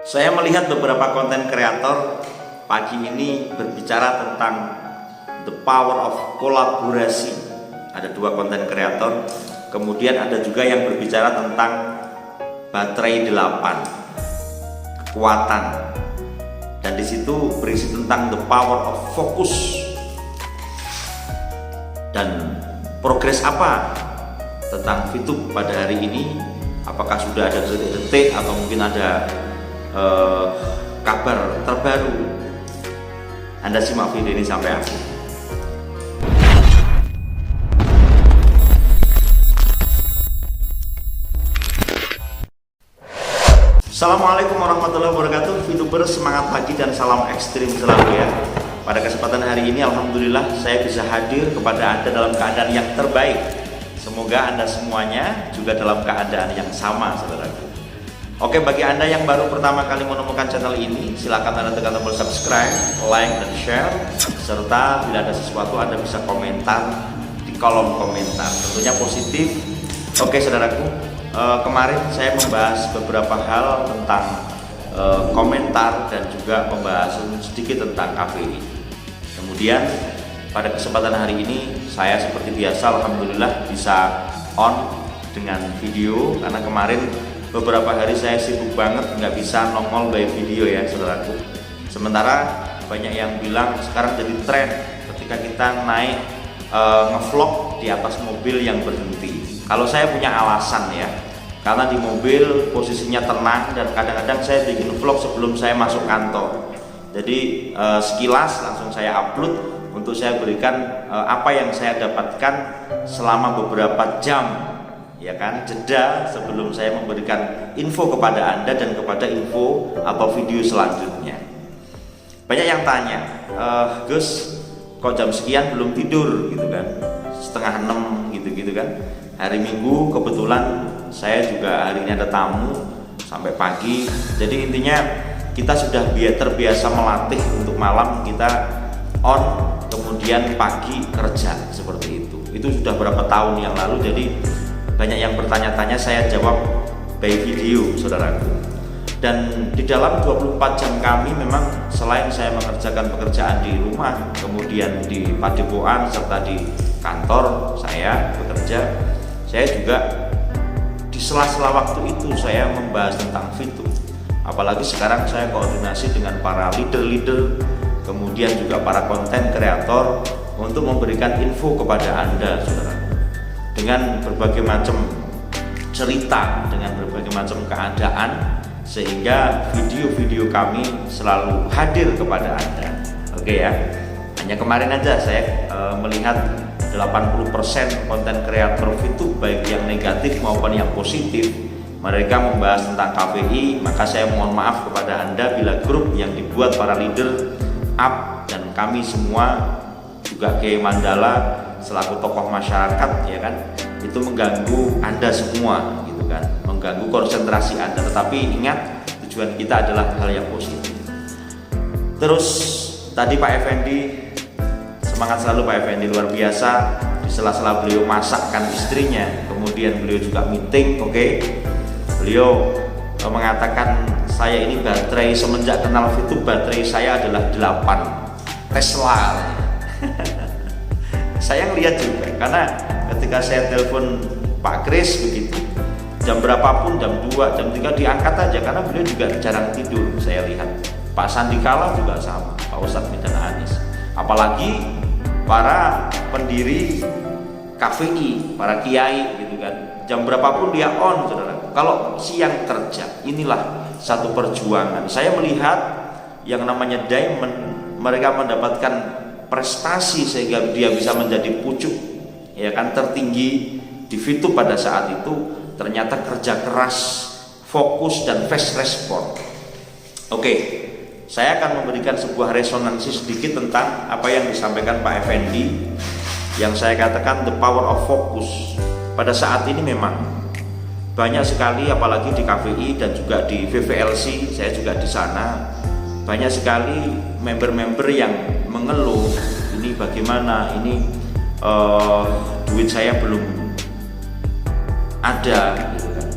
Saya melihat beberapa konten kreator pagi ini berbicara tentang the power of kolaborasi. Ada dua konten kreator, kemudian ada juga yang berbicara tentang baterai 8, kekuatan. Dan di situ berisi tentang the power of focus. Dan progres apa tentang VTube pada hari ini? Apakah sudah ada detik-detik atau mungkin ada kabar terbaru? Anda simak video ini sampai akhir. Assalamualaikum warahmatullahi wabarakatuh. VTubers semangat pagi dan salam ekstrim selalu ya. Pada kesempatan hari ini alhamdulillah saya bisa hadir kepada Anda dalam keadaan yang terbaik. Semoga Anda semuanya juga dalam keadaan yang sama, saudaraku. Oke, bagi Anda yang baru pertama kali menemukan channel ini, silakan Anda tekan tombol subscribe, like, dan share. Serta bila ada sesuatu Anda bisa komentar di kolom komentar, tentunya positif. Oke, saudaraku, kemarin saya membahas beberapa hal tentang komentar dan juga membahas sedikit tentang KPI. Kemudian pada kesempatan hari ini saya seperti biasa alhamdulillah bisa on dengan video, karena kemarin beberapa hari saya sibuk banget nggak bisa nongol by video ya saudaraku. Sementara banyak yang bilang sekarang jadi tren ketika kita naik ngevlog di atas mobil yang berhenti. Kalau saya punya alasan ya, karena di mobil posisinya tenang dan kadang-kadang saya bikin vlog sebelum saya masuk kantor. Jadi sekilas langsung saya upload untuk saya berikan apa yang saya dapatkan selama beberapa jam, ya kan, jeda sebelum saya memberikan info kepada Anda dan kepada info atau video selanjutnya. Banyak yang tanya, Gus, kok jam sekian belum tidur gitu kan, 5:30 gitu kan. Hari Minggu kebetulan saya juga hari ini ada tamu sampai pagi. Jadi intinya kita sudah terbiasa melatih untuk malam kita on, kemudian pagi kerja seperti itu. Itu sudah berapa tahun yang lalu. Jadi banyak yang bertanya-tanya, saya jawab by video saudaraku. Dan di dalam 24 jam kami memang selain saya mengerjakan pekerjaan di rumah, kemudian di padepokan serta di kantor saya bekerja, saya juga di sela-sela waktu itu saya membahas tentang VTube. Apalagi sekarang saya koordinasi dengan para leader-leader, kemudian juga para konten kreator untuk memberikan info kepada Anda saudara, dengan berbagai macam cerita, dengan berbagai macam keadaan, sehingga video-video kami selalu hadir kepada Anda. Oke ya, hanya kemarin aja saya melihat 80% konten kreator VTube baik yang negatif maupun yang positif mereka membahas tentang KPI. Maka saya mohon maaf kepada Anda bila grup yang dibuat para leader up dan kami semua juga Kiai Mandala selaku tokoh masyarakat ya kan, itu mengganggu Anda semua gitu kan, mengganggu konsentrasi Anda. Tetapi ingat, tujuan kita adalah hal yang positif. Terus tadi Pak Effendi, semangat selalu Pak Effendi, luar biasa. Di sela-sela beliau masakkan istrinya, kemudian beliau juga meeting. Oke, beliau mengatakan saya ini baterai semenjak kenal VTube, baterai saya adalah 8 Tesla. Saya ngeliat juga, karena ketika saya telepon Pak Kris begitu, jam berapapun, jam 2, jam 3 diangkat aja, karena beliau juga jarang tidur. Saya lihat Pak Sandikala juga sama, Pak Ustadz Midan Anies, apalagi para pendiri KPI, para kiai gitu kan, jam berapapun dia on saudara. Kalau siang kerja, inilah satu perjuangan. Saya melihat yang namanya diamond, mereka mendapatkan prestasi sehingga dia bisa menjadi pucuk ya kan tertinggi di VTube pada saat itu, ternyata kerja keras, fokus, dan fast respon. Oke, saya akan memberikan sebuah resonansi sedikit tentang apa yang disampaikan Pak Effendi, yang saya katakan the power of focus. Pada saat ini memang banyak sekali, apalagi di KPI dan juga di VVLC, saya juga di sana, banyak sekali member-member yang mengeluh, ini bagaimana, ini duit saya belum ada gitu kan.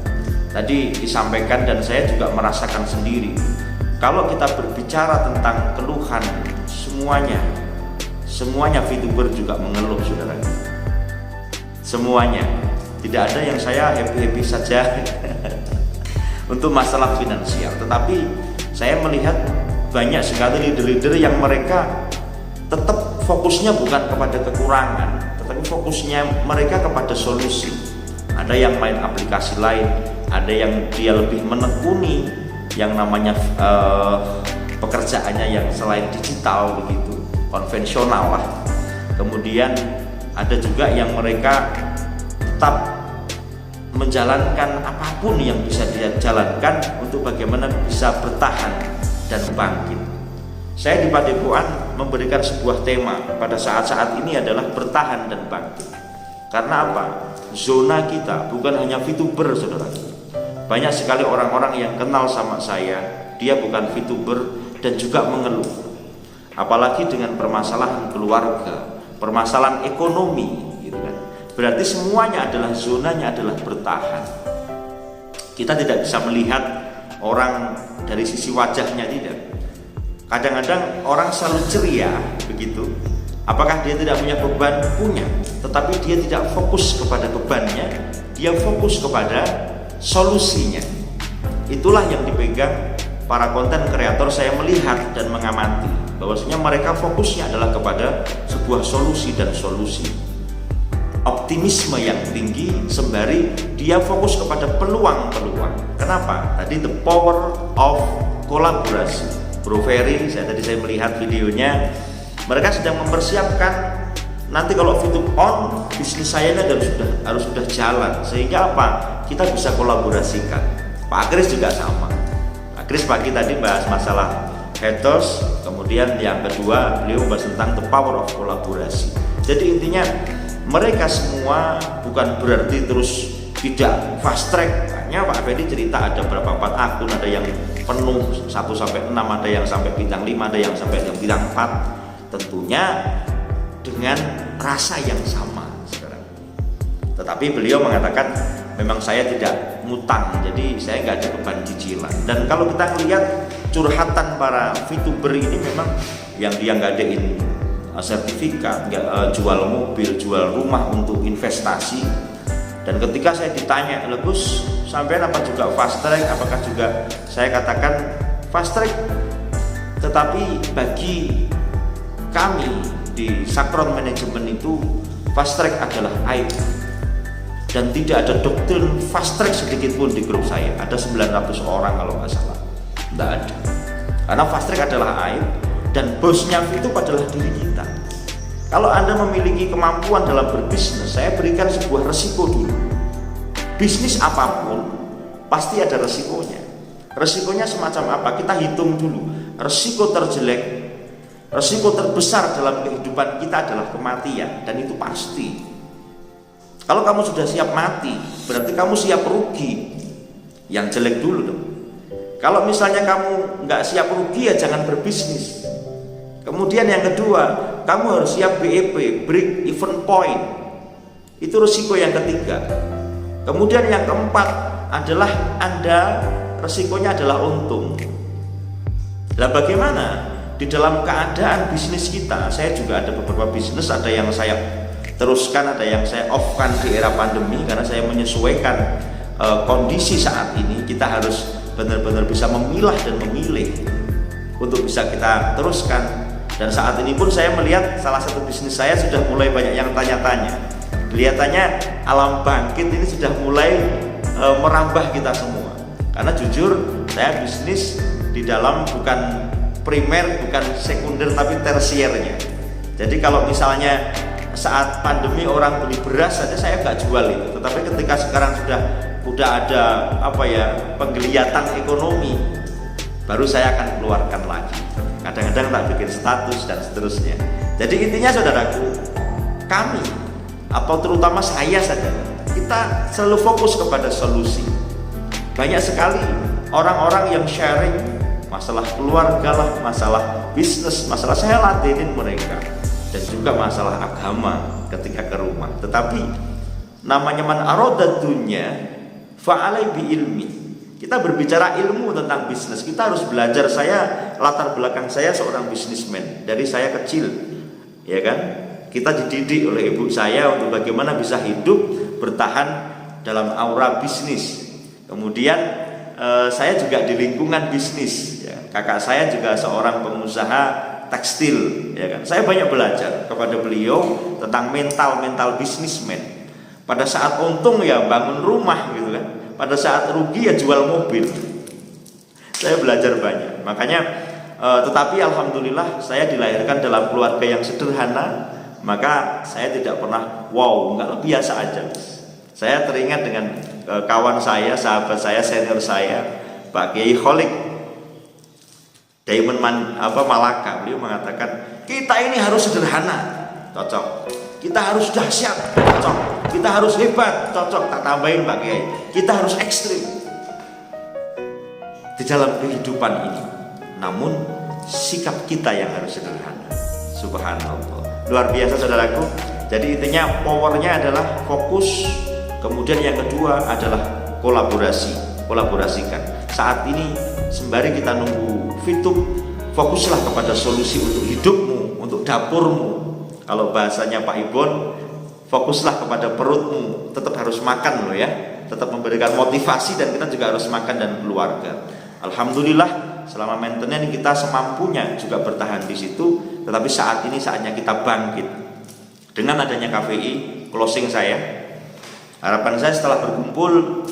tadi disampaikan dan saya juga merasakan sendiri. Kalau kita berbicara tentang keluhan, semuanya VTuber juga mengeluh, saudara. Semuanya, tidak ada yang saya happy saja untuk masalah finansial. Tetapi saya melihat banyak sekali leader-leader yang mereka tetap fokusnya bukan kepada kekurangan, tetapi fokusnya mereka kepada solusi. Ada yang main aplikasi lain, ada yang dia lebih menekuni yang namanya pekerjaannya yang selain digital begitu, konvensional lah. Kemudian ada juga yang mereka tetap menjalankan apapun yang bisa dia jalankan untuk bagaimana bisa bertahan dan bangkit. Saya di Padepokan memberikan sebuah tema pada saat-saat ini adalah bertahan dan bangkit. Karena apa? Zona kita bukan hanya VTuber, saudara. Banyak sekali orang-orang yang kenal sama saya, dia bukan VTuber dan juga mengeluh. Apalagi dengan permasalahan keluarga, permasalahan ekonomi, gitu kan. Berarti semuanya adalah zonanya adalah bertahan. Kita tidak bisa melihat orang dari sisi wajahnya, tidak. Kadang-kadang orang selalu ceria begitu. Apakah dia tidak punya beban? Punya. Tetapi dia tidak fokus kepada bebannya, dia fokus kepada solusinya. Itulah yang dipegang para konten kreator. Saya melihat dan mengamati bahwasanya mereka fokusnya adalah kepada sebuah solusi dan solusi. Optimisme yang tinggi sembari dia fokus kepada peluang-peluang. Kenapa? Tadi the power of kolaborasi. Bro Ferry, saya melihat videonya, mereka sedang mempersiapkan nanti kalau VTube on, bisnis saya ini harus sudah jalan, sehingga apa? Kita bisa kolaborasikan. Pak Kris juga sama. Pak Kris pagi tadi bahas masalah haters, kemudian yang kedua beliau bahas tentang the power of kolaborasi. Jadi intinya mereka semua bukan berarti terus tidak fast track. Hanya Pak Fendi cerita ada berapa 4 akun, ada yang penuh 1 sampai 6, ada yang sampai bintang 5, ada yang sampai bintang 4. Tentunya dengan rasa yang sama sekarang. Tetapi beliau mengatakan memang saya tidak ngutang, jadi saya nggak ada beban cicilan. Dan kalau kita melihat curhatan para VTuber ini memang yang dia ngadain sertifikat, jual mobil, jual rumah untuk investasi. Dan ketika saya ditanya, Gus, sampean apa juga fast track? Apakah juga saya katakan fast track? Tetapi bagi kami di Sakron Manajemen itu fast track adalah aib. Dan tidak ada doktrin fast track sedikit pun di grup saya. Ada 900 orang kalau nggak salah. Tidak ada. Karena fast track adalah aib dan bosnya itu adalah diri kita. Kalau Anda memiliki kemampuan dalam berbisnis, saya berikan sebuah resiko dulu. Bisnis apapun pasti ada resikonya. Resikonya semacam apa? Kita hitung dulu. Resiko terjelek, resiko terbesar dalam kehidupan kita adalah kematian, dan itu pasti. Kalau kamu sudah siap mati, berarti kamu siap rugi. Yang jelek dulu dong. Kalau misalnya kamu nggak siap rugi, ya jangan berbisnis. Kemudian yang kedua, kamu harus siap BEP, break even point. Itu risiko yang ketiga. Kemudian yang keempat adalah Anda, risikonya adalah untung. Nah, bagaimana di dalam keadaan bisnis kita? Saya juga ada beberapa bisnis, ada yang saya teruskan, ada yang saya off-kan di era pandemi karena saya menyesuaikan kondisi saat ini. Kita harus benar-benar bisa memilah dan memilih untuk bisa kita teruskan. Dan saat ini pun saya melihat salah satu bisnis saya sudah mulai banyak yang tanya-tanya. Kelihatannya alam bangkit ini sudah mulai merambah kita semua. Karena jujur saya bisnis di dalam bukan primer, bukan sekunder, tapi tersiernya. Jadi kalau misalnya saat pandemi orang beli beras saja saya nggak jual itu. Tetapi ketika sekarang sudah ada penggeliatan ekonomi, baru saya akan keluarkan lagi. Kadang-kadang tak bikin status dan seterusnya. Jadi intinya saudaraku, kami atau terutama saya saja, kita selalu fokus kepada solusi. Banyak sekali orang-orang yang sharing masalah keluarga lah, masalah bisnis, masalah, saya ladenin mereka, dan juga masalah agama ketika ke rumah. Tetapi namanya man arodat dunya fa'alai bi ilmi. Kita berbicara ilmu tentang bisnis, kita harus belajar. Saya latar belakang saya seorang bisnismen dari saya kecil, ya kan? Kita dididik oleh ibu saya untuk bagaimana bisa hidup bertahan dalam aura bisnis. Kemudian saya juga di lingkungan bisnis, ya. Kakak saya juga seorang pengusaha tekstil, ya kan? Saya banyak belajar kepada beliau tentang mental bisnismen. Pada saat untung ya bangun rumah gitu kan. Pada saat rugi ya jual mobil. Saya belajar banyak. Makanya tetapi alhamdulillah saya dilahirkan dalam keluarga yang sederhana. Maka saya tidak pernah wow, enggak, biasa aja. Saya teringat dengan kawan saya, sahabat saya, senior saya, Pak Kiai Kholik Diamond Malaka. Beliau mengatakan, kita ini harus sederhana, cocok. Kita harus dahsyat, cocok. Kita harus hebat, cocok. Tak tambahin Pak Kiai, kita harus ekstrim di dalam kehidupan ini. Namun sikap kita yang harus sederhana. Subhanallah, luar biasa saudaraku. Jadi intinya powernya adalah fokus. Kemudian yang kedua adalah kolaborasikan. Saat ini sembari kita nunggu Fitup, fokuslah kepada solusi untuk hidupmu, untuk dapurmu. Kalau bahasanya Pak Ibon, fokuslah kepada perutmu. Tetap harus makan loh ya, tetap memberikan motivasi, dan kita juga harus makan dan keluarga. Alhamdulillah selama maintenance kita semampunya juga bertahan di situ. Tetapi saat ini saatnya kita bangkit. Dengan adanya KVI, closing saya, harapan saya setelah berkumpul,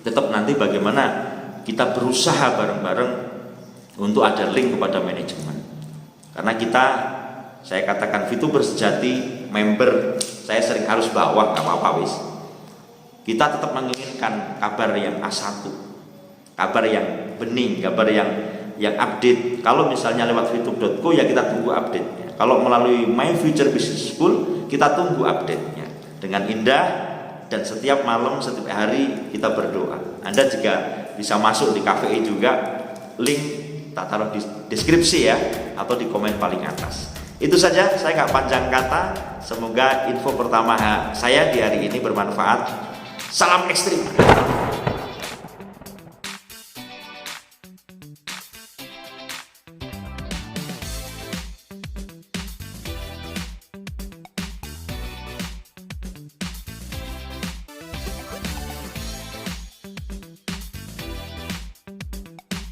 tetap nanti bagaimana kita berusaha bareng-bareng untuk ada link kepada manajemen. Karena kita, saya katakan VTuber sejati, member saya sering harus bawa, gak apa-apa wis. Kita tetap menginginkan kabar yang A1, kabar yang bening, kabar yang update. Kalau misalnya lewat fitup.co ya kita tunggu update-nya. Kalau melalui My Future Business School kita tunggu update-nya dengan indah, dan setiap malam, setiap hari kita berdoa. Anda juga bisa masuk di KVI juga, link tak taruh di deskripsi ya, atau di komen paling atas. Itu saja, saya nggak panjang kata. Semoga info pertama saya di hari ini bermanfaat. Salam ekstrim.